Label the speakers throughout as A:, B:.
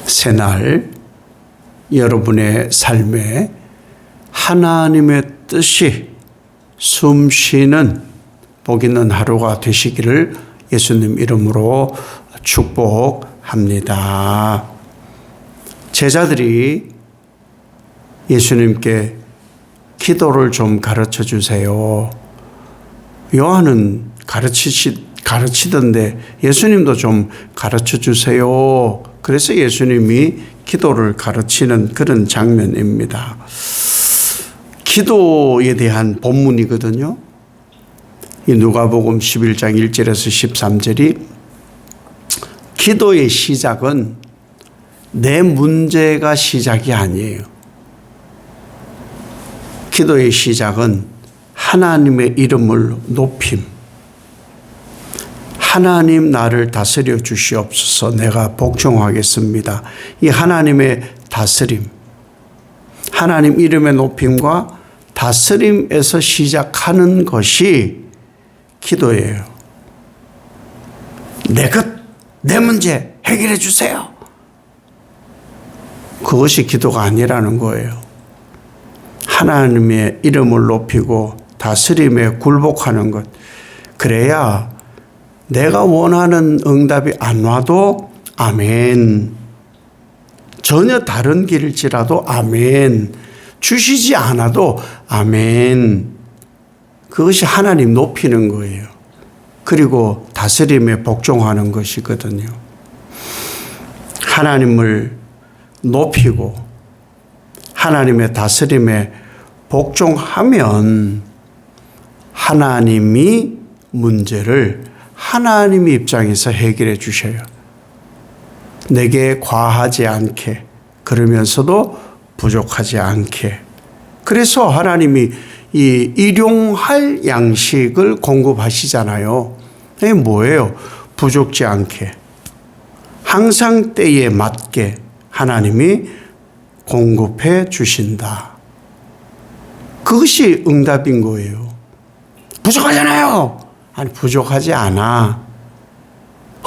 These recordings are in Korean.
A: 새날 여러분의 삶에 하나님의 뜻이 숨쉬는 복 있는 하루가 되시기를 예수님 이름으로 축복합니다. 제자들이 예수님께 기도를 좀 가르쳐 주세요. 요한은 가르치던데 예수님도 좀 가르쳐 주세요. 그래서 예수님이 기도를 가르치는 그런 장면입니다. 기도에 대한 본문이거든요. 이 누가복음 11장 1절에서 13절이 기도의 시작은 내 문제가 시작이 아니에요. 기도의 시작은 하나님의 이름을 높임. 하나님 나를 다스려 주시옵소서. 내가 복종하겠습니다. 이 하나님의 다스림, 하나님 이름의 높임과 다스림에서 시작하는 것이 기도예요. 내 문제 해결해 주세요. 그것이 기도가 아니라는 거예요. 하나님의 이름을 높이고 다스림에 굴복하는 것. 그래야 내가 원하는 응답이 안 와도 아멘. 전혀 다른 길일지라도 아멘. 주시지 않아도 아멘. 그것이 하나님 높이는 거예요. 그리고 다스림에 복종하는 것이거든요. 하나님을 높이고 하나님의 다스림에 복종하면 하나님이 문제를 하나님의 입장에서 해결해 주셔요. 내게 과하지 않게, 그러면서도 부족하지 않게. 그래서 하나님이 이 일용할 양식을 공급하시잖아요. 이게 뭐예요? 부족지 않게. 항상 때에 맞게 하나님이 공급해 주신다. 그것이 응답인 거예요. 부족하잖아요. 아니, 부족하지 않아.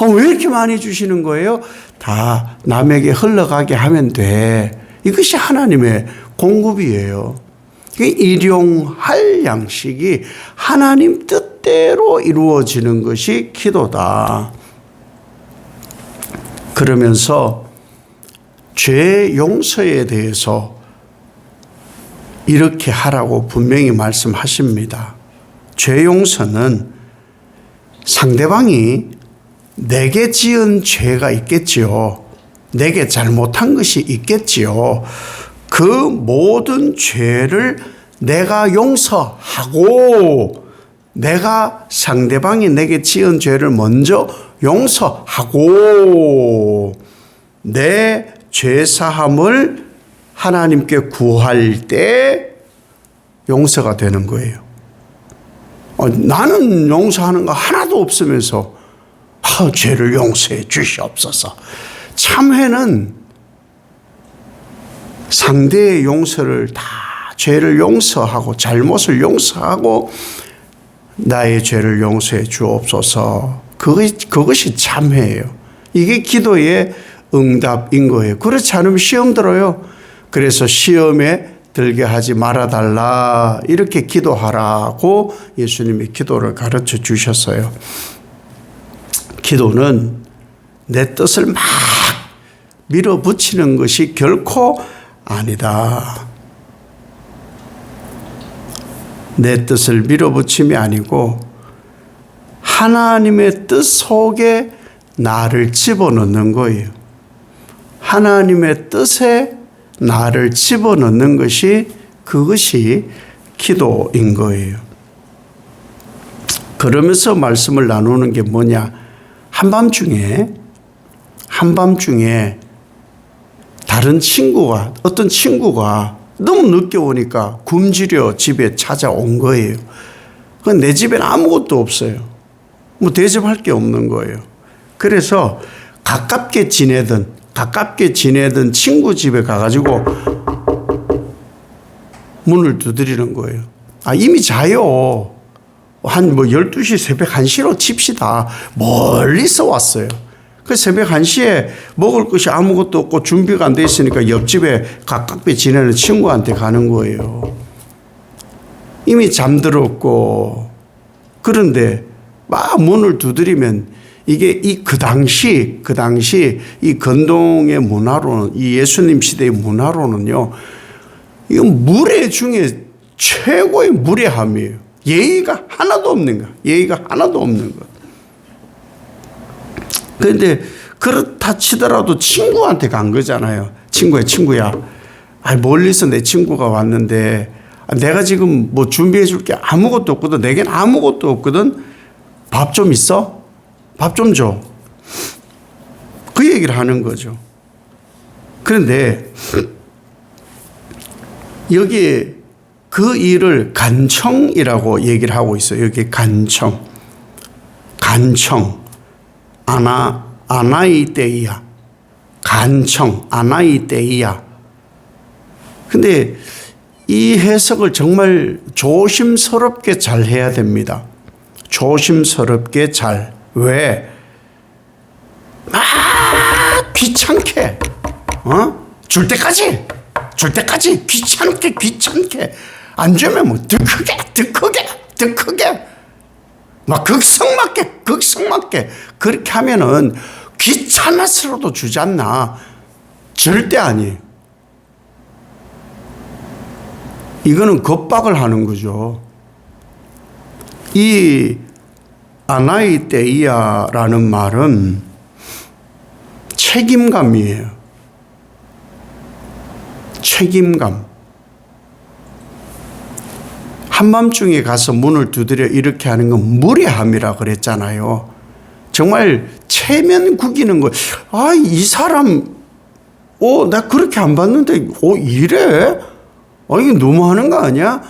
A: 왜 이렇게 많이 주시는 거예요? 다 남에게 흘러가게 하면 돼. 이것이 하나님의 공급이에요. 일용할 양식이 하나님 뜻대로 이루어지는 것이 기도다. 그러면서 죄 용서에 대해서 이렇게 하라고 분명히 말씀하십니다. 죄 용서는 상대방이 내게 지은 죄가 있겠지요. 내게 잘못한 것이 있겠지요. 그 모든 죄를 내가 용서하고, 내가 상대방이 내게 지은 죄를 먼저 용서하고, 내 죄사함을 하나님께 구할 때 용서가 되는 거예요. 나는 용서하는 거 하나도 없으면서 죄를 용서해 주시옵소서. 참회는 상대의 용서를 다, 죄를 용서하고 잘못을 용서하고 나의 죄를 용서해 주옵소서. 그것이 참회예요. 이게 기도의 응답인 거예요. 그렇지 않으면 시험 들어요. 그래서 시험에 들게 하지 말아달라, 이렇게 기도하라고 예수님이 기도를 가르쳐 주셨어요. 기도는 내 뜻을 막 밀어붙이는 것이 결코 아니다. 내 뜻을 밀어붙임이 아니고 하나님의 뜻 속에 나를 집어넣는 거예요. 하나님의 뜻에 나를 집어넣는 것이, 그것이 기도인 거예요. 그러면서 말씀을 나누는 게 뭐냐? 한밤중에 어떤 친구가 너무 늦게 오니까 굶주려 집에 찾아온 거예요. 내 집에는 아무것도 없어요. 뭐 대접할 게 없는 거예요. 그래서 가깝게 지내던 친구 집에 가가지고 문을 두드리는 거예요. 이미 자요. 한 12시 새벽 1시로 칩시다. 멀리서 왔어요. 그 새벽 1시에 먹을 것이 아무것도 없고 준비가 안 돼 있으니까 옆집에 가깝게 지내는 친구한테 가는 거예요. 이미 잠들었고. 그런데 막 문을 두드리면 이게 그 당시 이 건동의 문화로는, 이 예수님 시대의 문화로는요, 이건 무례 중에 최고의 무례함이에요. 예의가 하나도 없는 거야. 예의가 하나도 없는 거야. 그런데 그렇다 치더라도 친구한테 간 거잖아요. 친구야. 멀리서 내 친구가 왔는데 내가 지금 뭐 준비해 줄 게 아무것도 없거든. 내겐 아무것도 없거든. 밥 좀 있어? 밥 좀 줘. 그 얘기를 하는 거죠. 그런데 여기 그 일을 간청이라고 얘기를 하고 있어요. 여기 간청. 아나이데이야. 간청, 아나이데이야. 근데 이 해석을 정말 조심스럽게 잘 해야 됩니다. 조심스럽게 잘. 왜? 귀찮게. 줄 때까지 귀찮게. 안 주면 뭐 더 크게. 막 극성맞게. 그렇게 하면은 귀찮아서라도 주지 않나. 절대 아니에요. 이거는 겁박을 하는 거죠. 이 아나이데이아라는 말은 책임감이에요. 책임감. 한밤중에 가서 문을 두드려 이렇게 하는 건 무례함이라 그랬잖아요. 정말 체면 구기는 거. 이 사람, 나 그렇게 안 봤는데, 이래? 이게 너무하는 거 아니야?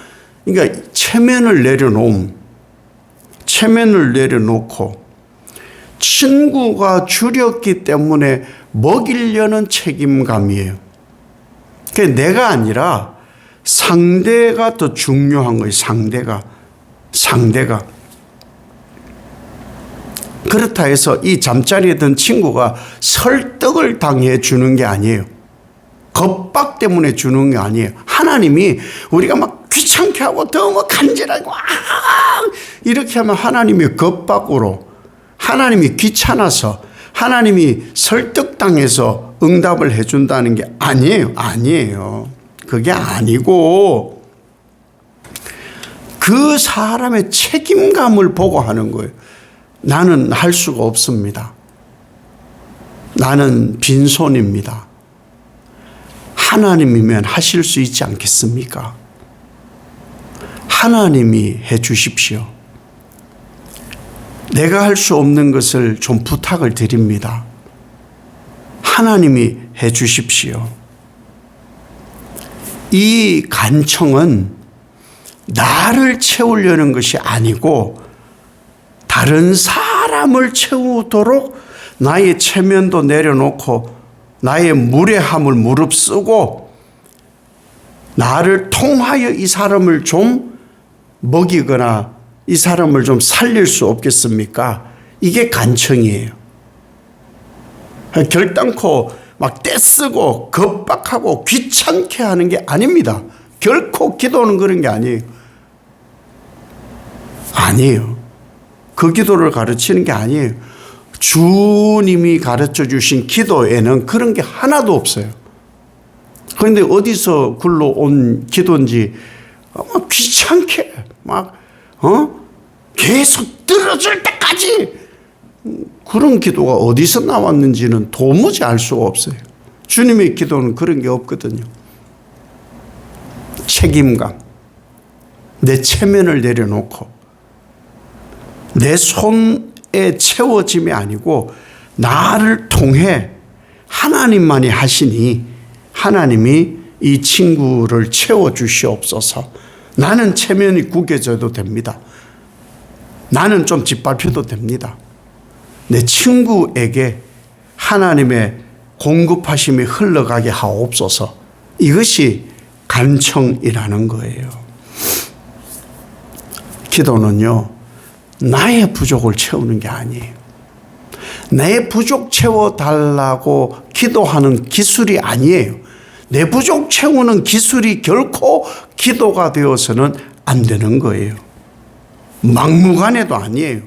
A: 그러니까 체면을 내려놓고 친구가 줄였기 때문에 먹이려는 책임감이에요. 그게 내가 아니라 상대가 더 중요한 거예요. 상대가. 그렇다 해서 이 잠자리에 든 친구가 설득을 당해 주는 게 아니에요. 겁박 때문에 주는 게 아니에요. 하나님이 우리가 막 귀찮게 하고 너무 간절하고 이렇게 하면 하나님이 겁박으로, 하나님이 귀찮아서, 하나님이 설득당해서 응답을 해준다는 게 아니에요. 그게 아니고 그 사람의 책임감을 보고 하는 거예요. 나는 할 수가 없습니다. 나는 빈손입니다. 하나님이면 하실 수 있지 않겠습니까? 하나님이 해 주십시오. 내가 할 수 없는 것을 좀 부탁을 드립니다. 하나님이 해 주십시오. 이 간청은 나를 채우려는 것이 아니고 다른 사람을 채우도록 나의 체면도 내려놓고 나의 무례함을 무릅쓰고 나를 통하여 이 사람을 좀 먹이거나 이 사람을 좀 살릴 수 없겠습니까? 이게 간청이에요. 결단코 막 떼쓰고 겁박하고 귀찮게 하는 게 아닙니다. 결코 기도는 그런 게 아니에요. 그 기도를 가르치는 게 아니에요. 주님이 가르쳐 주신 기도에는 그런 게 하나도 없어요. 그런데 어디서 굴러온 기도인지 막 귀찮게 계속 들어줄 때까지 그런 기도가 어디서 나왔는지는 도무지 알 수가 없어요. 주님의 기도는 그런 게 없거든요. 책임감, 내 체면을 내려놓고 내 손에 채워짐이 아니고 나를 통해 하나님만이 하시니 하나님이 이 친구를 채워주시옵소서. 나는 체면이 구겨져도 됩니다. 나는 좀 짓밟혀도 됩니다. 내 친구에게 하나님의 공급하심이 흘러가게 하옵소서. 이것이 간청이라는 거예요. 기도는요, 나의 부족을 채우는 게 아니에요. 내 부족 채워달라고 기도하는 기술이 아니에요. 내 부족 채우는 기술이 결코 기도가 되어서는 안 되는 거예요. 막무가내도 아니에요.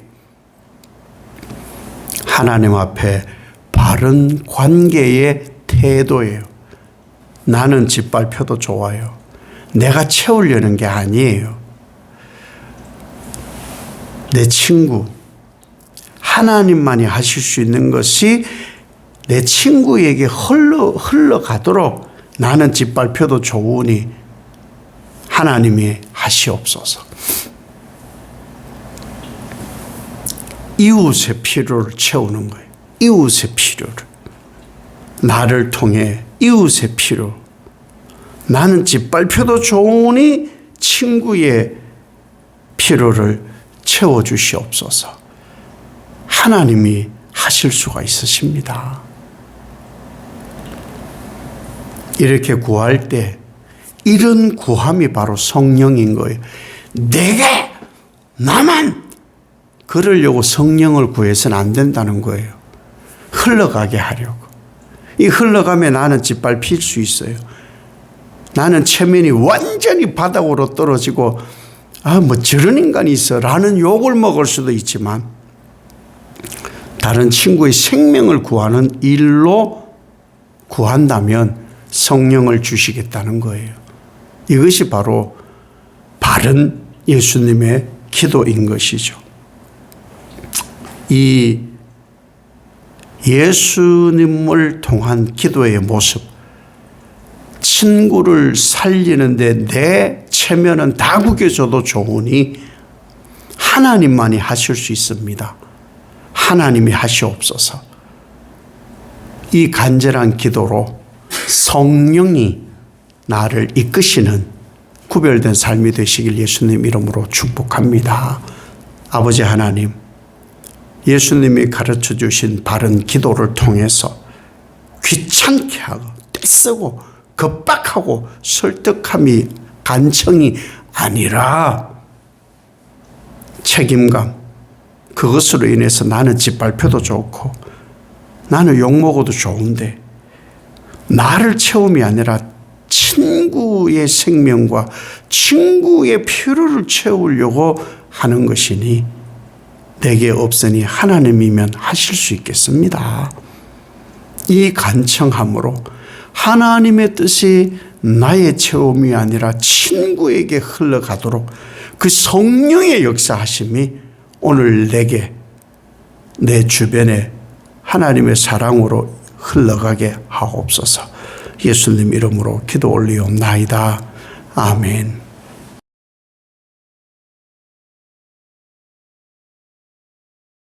A: 하나님 앞에 바른 관계의 태도예요. 나는 짓밟혀도 좋아요. 내가 채우려는 게 아니에요. 내 친구, 하나님만이 하실 수 있는 것이 내 친구에게 흘러가도록 나는 짓밟혀도 좋으니 하나님이 하시옵소서. 이웃의 필요를 채우는 거예요. 이웃의 필요를. 나를 통해 이웃의 필요. 나는 짓밟혀도 좋으니 친구의 필요를 채워주시옵소서. 하나님이 하실 수가 있으십니다. 이렇게 구할 때 이런 구함이 바로 성령인 거예요. 내가 나만 그러려고 성령을 구해서는 안 된다는 거예요. 흘러가게 하려고. 이 흘러가면 나는 짓밟힐 수 있어요. 나는 체면이 완전히 바닥으로 떨어지고 뭐 저런 인간이 있어 라는 욕을 먹을 수도 있지만 다른 친구의 생명을 구하는 일로 구한다면 성령을 주시겠다는 거예요. 이것이 바로 바른 예수님의 기도인 것이죠. 이 예수님을 통한 기도의 모습, 친구를 살리는데 내 체면은 다 구겨져도 좋으니 하나님만이 하실 수 있습니다. 하나님이 하시옵소서. 이 간절한 기도로 성령이 나를 이끄시는 구별된 삶이 되시길 예수님 이름으로 축복합니다. 아버지 하나님, 예수님이 가르쳐 주신 바른 기도를 통해서 귀찮게 하고 떼쓰고 겁박하고 설득함이 간청이 아니라 책임감, 그것으로 인해서 나는 짓밟혀도 좋고 나는 욕먹어도 좋은데 나를 채움이 아니라 친구의 생명과 친구의 필요를 채우려고 하는 것이니 내게 없으니 하나님이면 하실 수 있겠습니다. 이 간청함으로 하나님의 뜻이 나의 체험이 아니라 친구에게 흘러가도록 그 성령의 역사하심이 오늘 내게 내 주변에 하나님의 사랑으로 흘러가게 하옵소서. 예수님 이름으로 기도 올리옵나이다. 아멘.